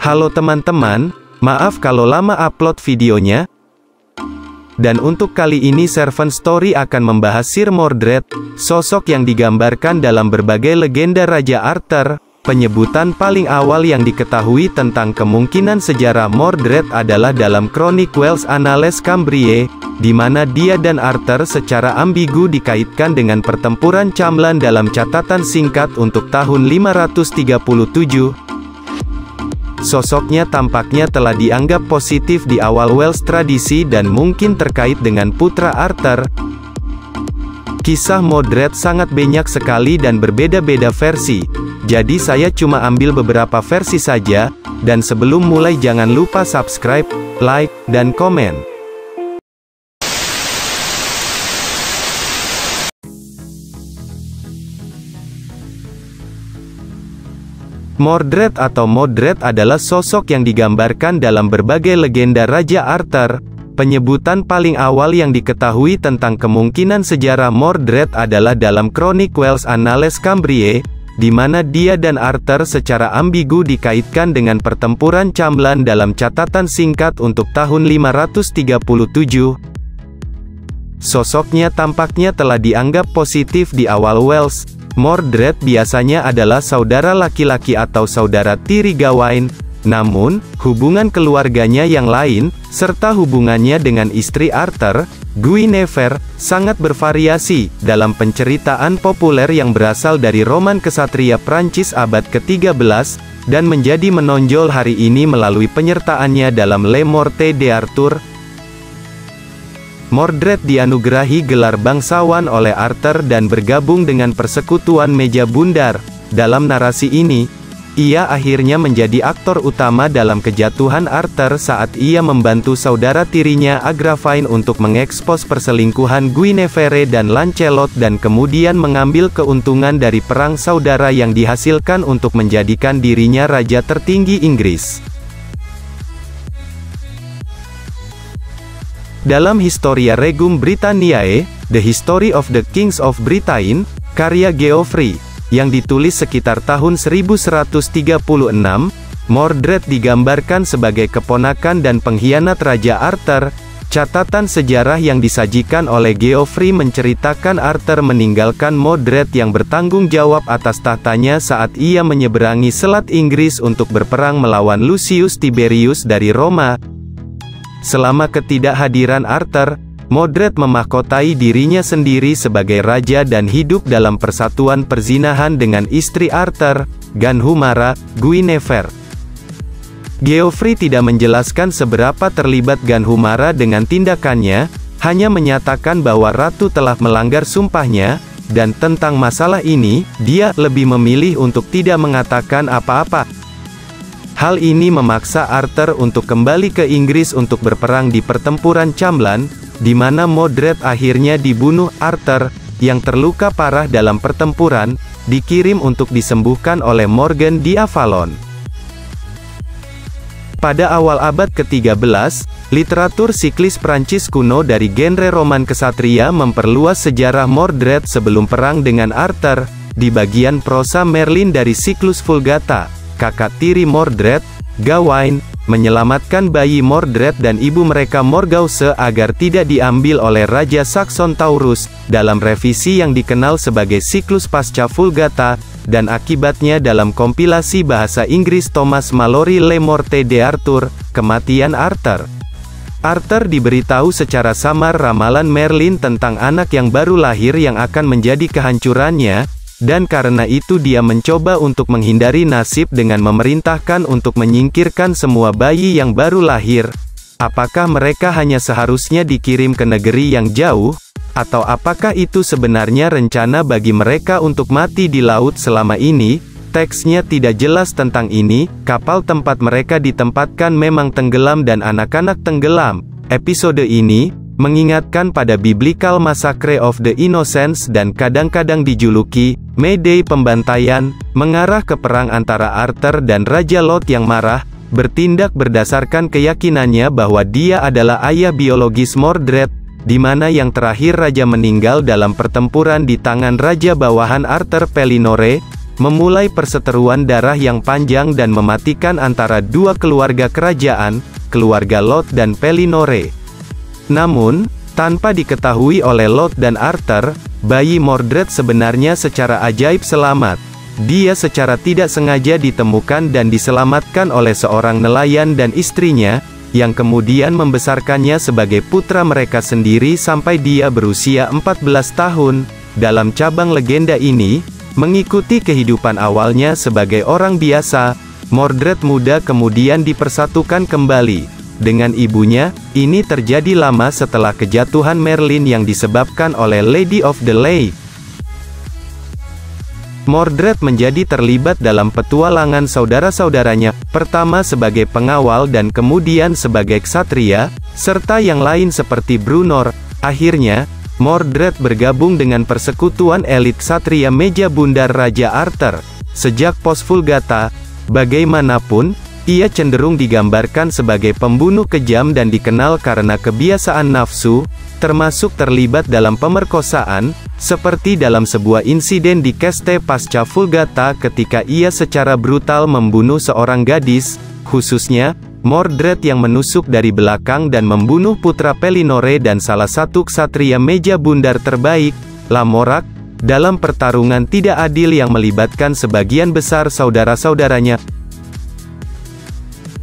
Halo teman-teman, maaf kalau lama upload videonya. Dan untuk kali ini Servant Story akan membahas Sir Mordred, sosok yang digambarkan dalam berbagai legenda Raja Arthur. Penyebutan paling awal yang diketahui tentang kemungkinan sejarah Mordred adalah dalam kronik Welsh Annales Cambriae, di mana dia dan Arthur secara ambigu dikaitkan dengan pertempuran Camlan dalam catatan singkat untuk tahun 537. Sosoknya tampaknya telah dianggap positif di awal Welsh tradisi dan mungkin terkait dengan putra Arthur. Kisah Mordred sangat banyak sekali dan berbeda-beda versi, jadi saya cuma ambil beberapa versi saja, dan sebelum mulai jangan lupa subscribe, like, dan komen. Mordred atau Modred adalah sosok yang digambarkan dalam berbagai legenda Raja Arthur. Penyebutan paling awal yang diketahui tentang kemungkinan sejarah Mordred adalah dalam kronik Welsh Annales Cambriae, di mana dia dan Arthur secara ambigu dikaitkan dengan pertempuran Camlan dalam catatan singkat untuk tahun 537. Sosoknya tampaknya telah dianggap positif di awal Welsh. Mordred biasanya adalah saudara laki-laki atau saudara tiri Gawain, namun, hubungan keluarganya yang lain, serta hubungannya dengan istri Arthur, Guinevere, sangat bervariasi, dalam penceritaan populer yang berasal dari roman kesatria Prancis abad ke-13, dan menjadi menonjol hari ini melalui penyertaannya dalam Le Morte d'Arthur. Mordred dianugerahi gelar bangsawan oleh Arthur dan bergabung dengan persekutuan meja bundar. Dalam narasi ini, ia akhirnya menjadi aktor utama dalam kejatuhan Arthur saat ia membantu saudara tirinya Agravain untuk mengekspos perselingkuhan Guinevere dan Lancelot dan kemudian mengambil keuntungan dari perang saudara yang dihasilkan untuk menjadikan dirinya raja tertinggi Inggris. Dalam Historia Regum Britanniae, The History of the Kings of Britain, karya Geoffrey, yang ditulis sekitar tahun 1136, Mordred digambarkan sebagai keponakan dan pengkhianat Raja Arthur. Catatan sejarah yang disajikan oleh Geoffrey menceritakan Arthur meninggalkan Mordred yang bertanggung jawab atas tahtanya saat ia menyeberangi Selat Inggris untuk berperang melawan Lucius Tiberius dari Roma. Selama ketidakhadiran Arthur, Mordred memahkotai dirinya sendiri sebagai raja dan hidup dalam persatuan perzinahan dengan istri Arthur, Ganhumara, Guinevere. Geoffrey tidak menjelaskan seberapa terlibat Ganhumara dengan tindakannya, hanya menyatakan bahwa ratu telah melanggar sumpahnya, dan tentang masalah ini, dia lebih memilih untuk tidak mengatakan apa-apa. Hal ini memaksa Arthur untuk kembali ke Inggris untuk berperang di pertempuran Camlan, di mana Mordred akhirnya dibunuh. Arthur, yang terluka parah dalam pertempuran, dikirim untuk disembuhkan oleh Morgan di Avalon. Pada awal abad ke-13, literatur siklis Prancis kuno dari genre roman kesatria memperluas sejarah Mordred sebelum perang dengan Arthur. Di bagian prosa Merlin dari siklus Vulgata, kakak tiri Mordred, Gawain, menyelamatkan bayi Mordred dan ibu mereka Morgause agar tidak diambil oleh Raja Saxon Taurus, dalam revisi yang dikenal sebagai siklus pasca Vulgata, dan akibatnya dalam kompilasi bahasa Inggris Thomas Malory Le Morte d'Arthur, kematian Arthur. Arthur diberitahu secara samar ramalan Merlin tentang anak yang baru lahir yang akan menjadi kehancurannya, dan karena itu dia mencoba untuk menghindari nasib dengan memerintahkan untuk menyingkirkan semua bayi yang baru lahir. Apakah mereka hanya seharusnya dikirim ke negeri yang jauh? Atau apakah itu sebenarnya rencana bagi mereka untuk mati di laut selama ini? Teksnya tidak jelas tentang ini. Kapal tempat mereka ditempatkan memang tenggelam dan anak-anak tenggelam. Episode ini mengingatkan pada Biblical Massacre of the Innocents dan kadang-kadang dijuluki May Day pembantaian, mengarah ke perang antara Arthur dan Raja Lot yang marah, bertindak berdasarkan keyakinannya bahwa dia adalah ayah biologis Mordred, di mana yang terakhir raja meninggal dalam pertempuran di tangan raja bawahan Arthur Pellinore. memulai perseteruan darah yang panjang dan mematikan antara dua keluarga kerajaan, keluarga Lot dan Pellinore. Namun, tanpa diketahui oleh Lot dan Arthur, bayi Mordred sebenarnya secara ajaib selamat. Dia secara tidak sengaja ditemukan dan diselamatkan oleh seorang nelayan dan istrinya, yang kemudian membesarkannya sebagai putra mereka sendiri sampai dia berusia 14 tahun. Dalam cabang legenda ini, mengikuti kehidupan awalnya sebagai orang biasa, Mordred muda kemudian dipersatukan kembali dengan ibunya. Ini terjadi lama setelah kejatuhan Merlin yang disebabkan oleh Lady of the Lake. Mordred menjadi terlibat dalam petualangan saudara-saudaranya, pertama sebagai pengawal dan kemudian sebagai ksatria, serta yang lain seperti Brunor. Akhirnya, Mordred bergabung dengan persekutuan elit ksatria meja bundar Raja Arthur. Sejak pos-Vulgata, bagaimanapun, ia cenderung digambarkan sebagai pembunuh kejam dan dikenal karena kebiasaan nafsu, termasuk terlibat dalam pemerkosaan, seperti dalam sebuah insiden di Keste pasca Vulgata ketika ia secara brutal membunuh seorang gadis, khususnya Mordred yang menusuk dari belakang dan membunuh putra Pellinore dan salah satu ksatria meja bundar terbaik, Lamorak, dalam pertarungan tidak adil yang melibatkan sebagian besar saudara-saudaranya.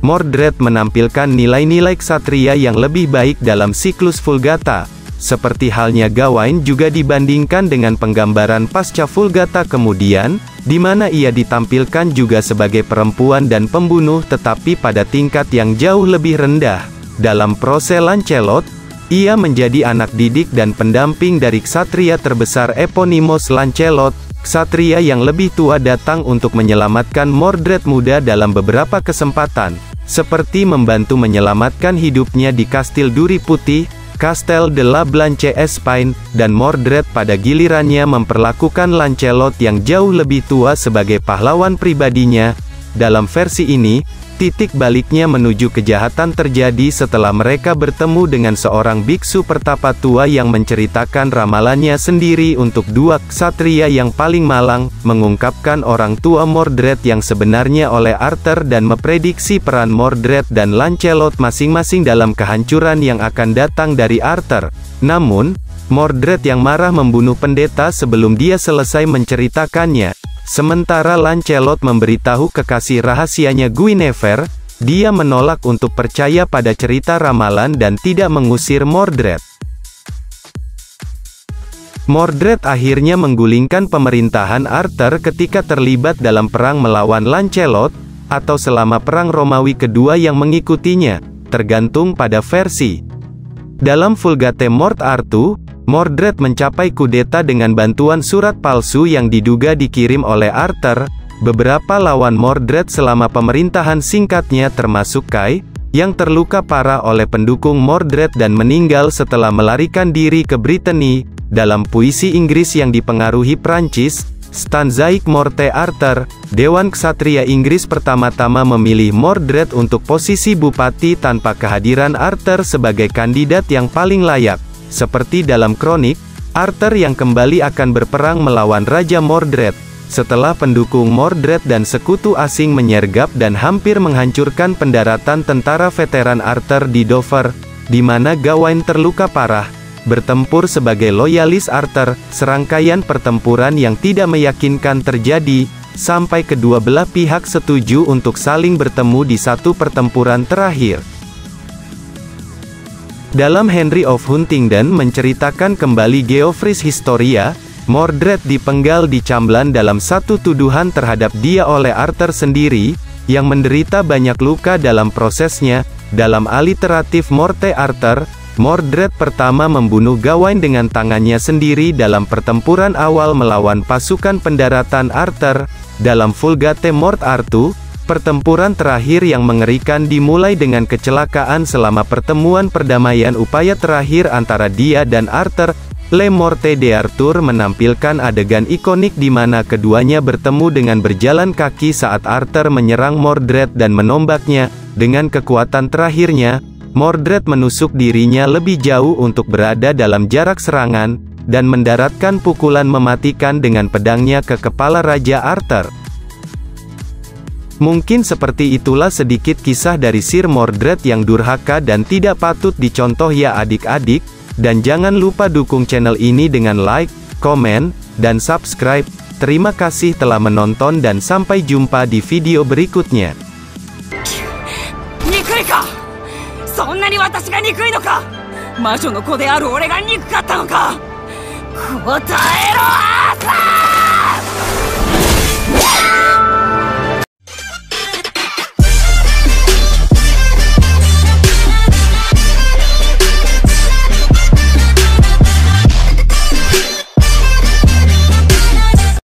Mordred menampilkan nilai-nilai ksatria yang lebih baik dalam siklus Vulgata. Seperti halnya Gawain juga dibandingkan dengan penggambaran pasca Vulgata kemudian, di mana ia ditampilkan juga sebagai perempuan dan pembunuh tetapi pada tingkat yang jauh lebih rendah. Dalam proses Lancelot, ia menjadi anak didik dan pendamping dari ksatria terbesar Eponymous Lancelot. Ksatria yang lebih tua datang untuk menyelamatkan Mordred muda dalam beberapa kesempatan, seperti membantu menyelamatkan hidupnya di Kastil Duri Putih, Castel de la Blanche Espine, dan Mordred pada gilirannya memperlakukan Lancelot yang jauh lebih tua sebagai pahlawan pribadinya. Dalam versi ini, titik baliknya menuju kejahatan terjadi setelah mereka bertemu dengan seorang biksu pertapa tua yang menceritakan ramalannya sendiri untuk dua ksatria yang paling malang, mengungkapkan orang tua Mordred yang sebenarnya oleh Arthur dan memprediksi peran Mordred dan Lancelot masing-masing dalam kehancuran yang akan datang dari Arthur. Namun, Mordred yang marah membunuh pendeta sebelum dia selesai menceritakannya. Sementara Lancelot memberitahu kekasih rahasianya Guinevere, dia menolak untuk percaya pada cerita ramalan dan tidak mengusir Mordred. Mordred akhirnya menggulingkan pemerintahan Arthur ketika terlibat dalam perang melawan Lancelot, atau selama perang Romawi kedua yang mengikutinya, tergantung pada versi. Dalam Vulgate Mort Arthur, Mordred mencapai kudeta dengan bantuan surat palsu yang diduga dikirim oleh Arthur. Beberapa lawan Mordred selama pemerintahan singkatnya termasuk Kai, yang terluka parah oleh pendukung Mordred dan meninggal setelah melarikan diri ke Brittany. Dalam puisi Inggris yang dipengaruhi Prancis, Stanzaik Morte Arthur, Dewan Ksatria Inggris pertama-tama memilih Mordred untuk posisi bupati tanpa kehadiran Arthur sebagai kandidat yang paling layak. Seperti dalam kronik, Arthur yang kembali akan berperang melawan Raja Mordred, setelah pendukung Mordred dan sekutu asing menyergap dan hampir menghancurkan pendaratan tentara veteran Arthur di Dover, di mana Gawain terluka parah, bertempur sebagai loyalis Arthur. Serangkaian pertempuran yang tidak meyakinkan terjadi, sampai kedua belah pihak setuju untuk saling bertemu di satu pertempuran terakhir. Dalam Henry of Huntingdon menceritakan kembali Geoffrey's Historia, Mordred dipenggal di Camblan dalam satu tuduhan terhadap dia oleh Arthur sendiri, yang menderita banyak luka dalam prosesnya. Dalam aliteratif Morte Arthur, Mordred pertama membunuh Gawain dengan tangannya sendiri dalam pertempuran awal melawan pasukan pendaratan Arthur. Dalam Vulgate Mort Arthur, pertempuran terakhir yang mengerikan dimulai dengan kecelakaan selama pertemuan perdamaian upaya terakhir antara dia dan Arthur. Le Morte d'Arthur menampilkan adegan ikonik di mana keduanya bertemu dengan berjalan kaki saat Arthur menyerang Mordred dan menombaknya. Dengan kekuatan terakhirnya, Mordred menusuk dirinya lebih jauh untuk berada dalam jarak serangan, dan mendaratkan pukulan mematikan dengan pedangnya ke kepala Raja Arthur. Mungkin seperti itulah sedikit kisah dari Sir Mordred yang durhaka dan tidak patut dicontoh ya adik-adik, dan jangan lupa dukung channel ini dengan like, komen, dan subscribe. Terima kasih telah menonton dan sampai jumpa di video berikutnya. そんなに私が憎いのか。魔女の子である俺が憎かったのか。答えろアーサー。